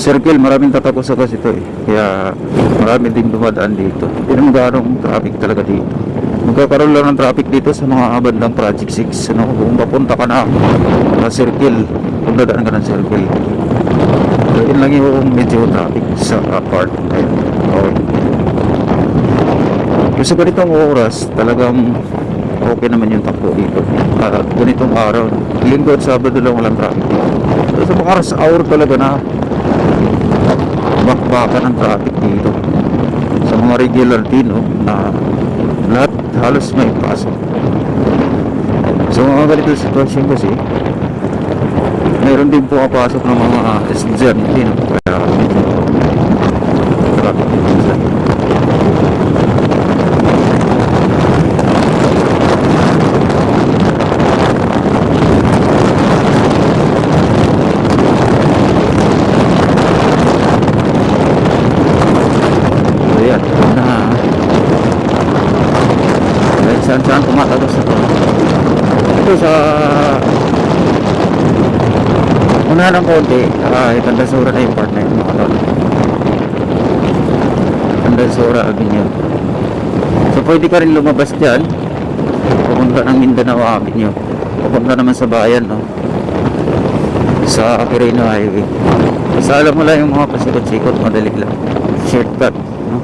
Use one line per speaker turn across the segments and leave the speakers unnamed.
Circle, maraming tatapusan kasi ito eh, kaya marami ding dumadaan dito. Hindi naman ganong traffic talaga dito. Magkakaroon lang ng traffic dito sa mga bandang Project 6, ano, kung papunta ka na sa circle, kung dadaan ka ng circle. So yun lang yung medyo traffic sa part. Ayun, okay. Kasi ganitong oras talagang okay naman yung takbo dito. Ganitong araw, Linggo at Sabado lang walang traffic dito. So sa mga rush hour talaga na bakbakan ng traffic dito. Sa mga regular din, no, na lahat halos may pasok. So mga ganito sitwasyon kasi mayroon din pumapasok ng mga estudyante, no, kaya traffic dito. Saan tumatagos ito. Ito sa unahan ng konti, Tandasura na yung part na yun, mga tol. Tandasura Avenue. So pwede ka rin lumabas dyan, pupunta ng Mindanao Avenue, pupunta naman sa bayan, no, sa Quirino Highway. Basta alam mo lang yung mga pasikot-sikot, madali lang, shortcut, no?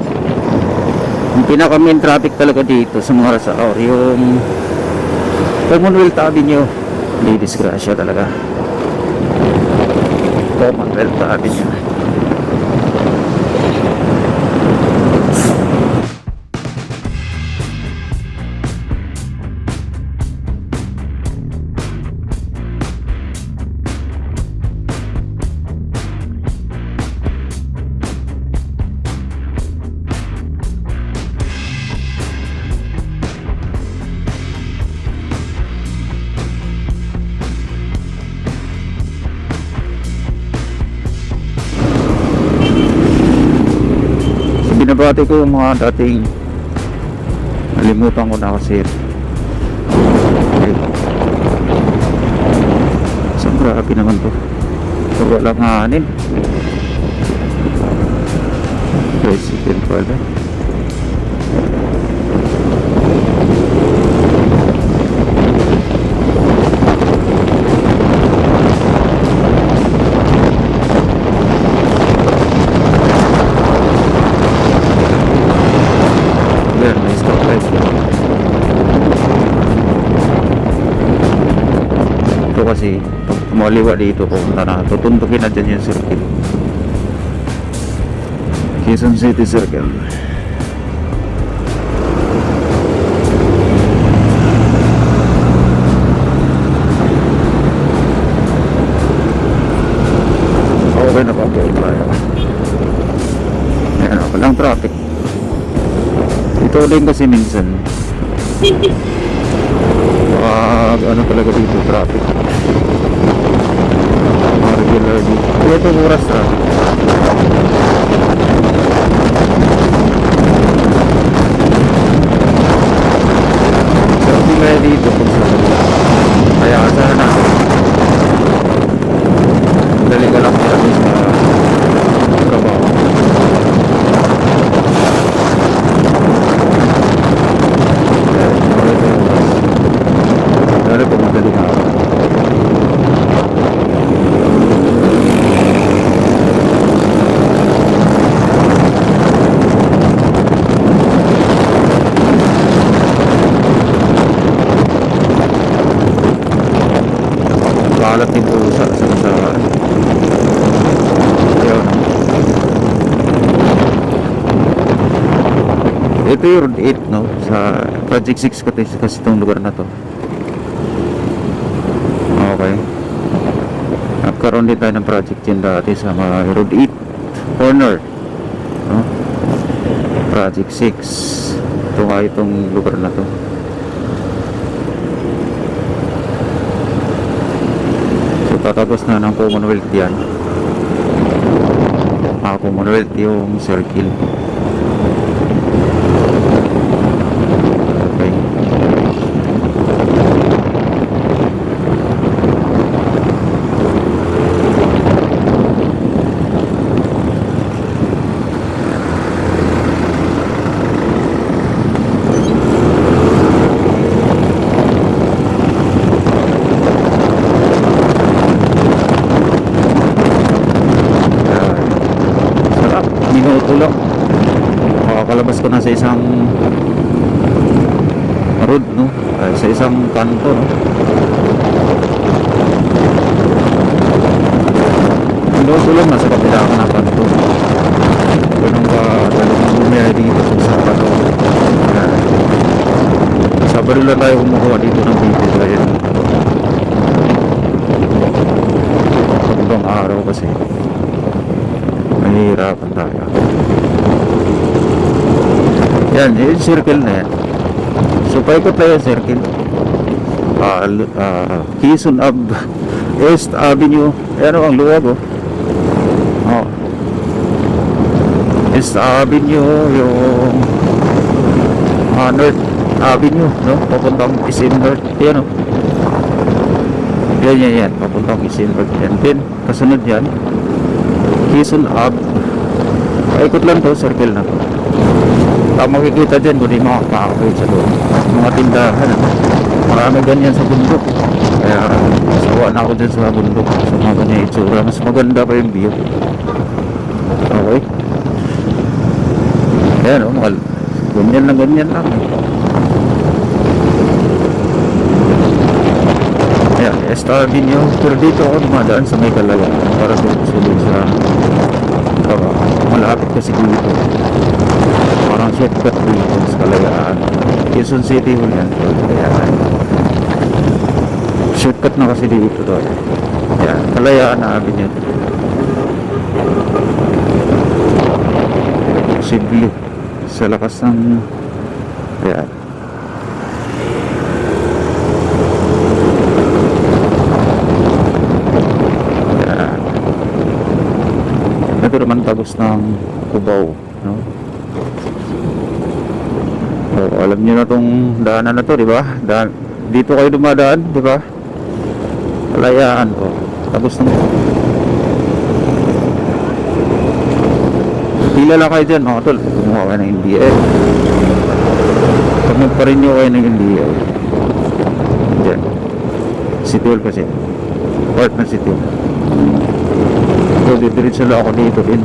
Yung pinaka main traffic talaga dito sa mga rush hour, yung Commonwealth Avenue, hindi disgrasya talaga. Commonwealth Avenue. Binabati ko yung mga dating nalimutan ko na kasi okay. So grabe naman to, so walang hanin. Tricycle pala. Kasi pag kumaliwa dito, pumunta na, tutuntukin na dyan yung circle, Quezon City Circle. Okay na pa po tayo. Ayan, walang traffic ito din kasi minsan ano talaga dito traffic regular dito. Ito oras traffic. So hindi kaya dito kung saan. Kaya asahan natin dali ka lang natin sa trabaho. Dali po madali ka. Kalat din po sa ayun. Ito yung Road 8, no? Sa Project 6 kasi itong lugar na to. Okay. Nagkaroon din tayo ng project yun dati sa mga Road 8 corner, no? Project 6. Ito nga itong lugar na to. So tatapos na ng Commonwealth yan. Commonwealth yung circle. Okay. Minuto lang makakalabas ko na sa isang road, no? Sa isang kanto, no? Minuto lang nasa kapila ka na kanto. Ganun ka talagang bumiyay dito sa kanto. Sa baril lang tayo kumukuha dito ng video dahil hanggang araw kasi mahirapan tayo. Yan, yung circle na yan. So paikot tayo yung circle. Quezon West Avenue. Ayan o, ang luwag o. West Avenue, yung North Avenue, no? Papuntang SM North. Ayan o. Yan. Papuntang SM North. And then, kasunod yan, Quezon Ave. Paikot lang to, circle na to. Makikita dyan kung di makakakawin sa doon. Mga tindahan, marami ganyan sa bundok. Kaya sawa na ako dyan sa bundok. Sa mga ganyan itsura, mas maganda pa yung view. Okay. Ayan o, ganyan lang. Ayan, Esta Avenue. Pero dito ako dumadaan sa may Kalayaan para susunod sa malapit kasi dito. Parang shortcut dito sa Kalayaan. Quezon City mo yan. Ayan. Shortcut na kasi dito doon. Ayan, Kalayaan na Avenue. Posible sa lakas ng ayan. Ito naman tagos ng Cubao, no? So, alam niyo na tong daanan na to, di ba? Dito kayo dumadaan, di ba? Kalayaan ko. Tagos ng pila lang kayo dyan, mga tol. Kumuha kayo ng NDL. Pag magparinyo kayo ng NDL. Dyan. City Hall kasi. Part ng City Hall. So, didiritso lang ako dito din.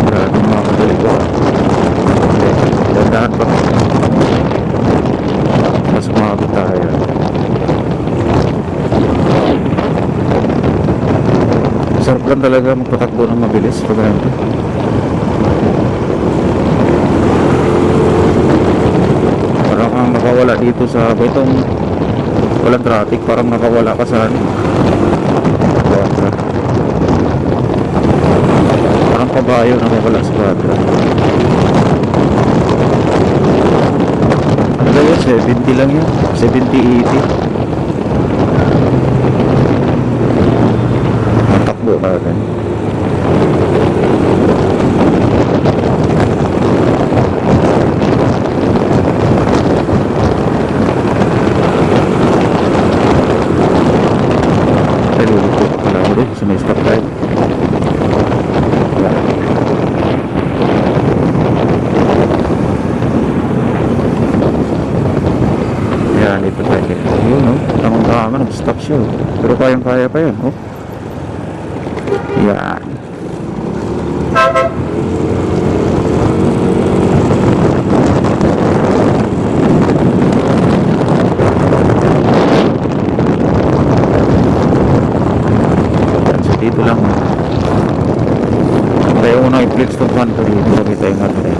Maraming mga kadali ko. Dandahan pa. Mas umabot tayo. Sarap lang talaga magpatakbo ng mabilis pag ganito. Parang kang nakawala dito sa itong walang traffic, parang nakawala ka sa parang kabayo nakawala sa quadra. Ano yun? 70 lang yun, 70-80. Takbo natin. So may stop tayo. Yan, ito tayo. Yun, no? Tamang-tama, nag-stop siya. Pero kayang-kaya pa yan, oh. Yan. dito lang. Tayo unang i-flex itong kanto dito. Sabi tayo nga tayo.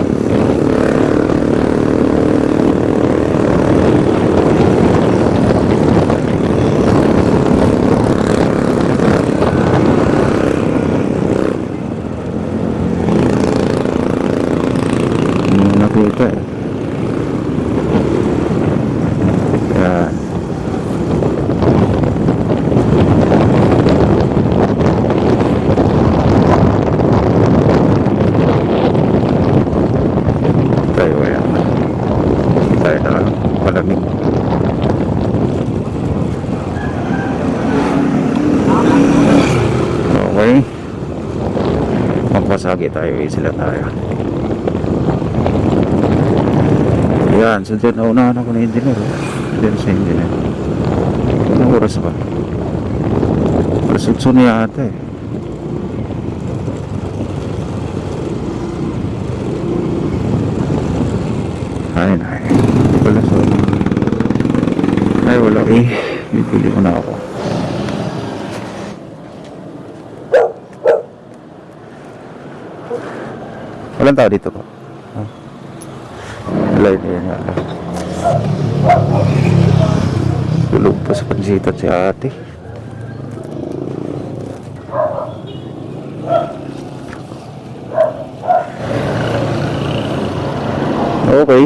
Nakita eh. Yan. Tayo yan. Tayo na palamig. Okay. Magpasagi tayo. Sila tayo. Yan, so dyan naunahan ako ng engineer. Dyan sa engineer. Anong oras ba? Oras 8 niya ata eh. Ay, hindi pala so. Ay, wala eh. Bibili ko na ako. Walang tao dito po. Wala yun yan. Tulog pa sa pansita si ate. Okay.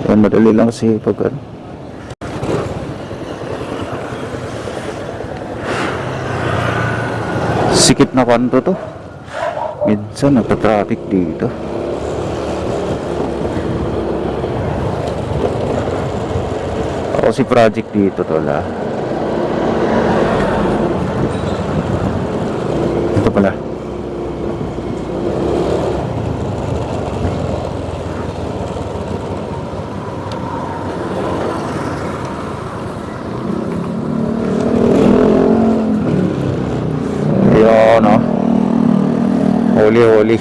Yan, madali lang kasi pag ano. Sikip na kanto to. Minsan nagpa-traffic dito. Ako si project dito tola. Ito pala. Ayan o. Huli.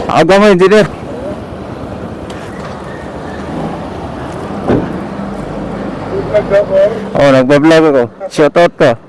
Aga mo, engineer. Oh, nagbablog ako. Shoutout ka.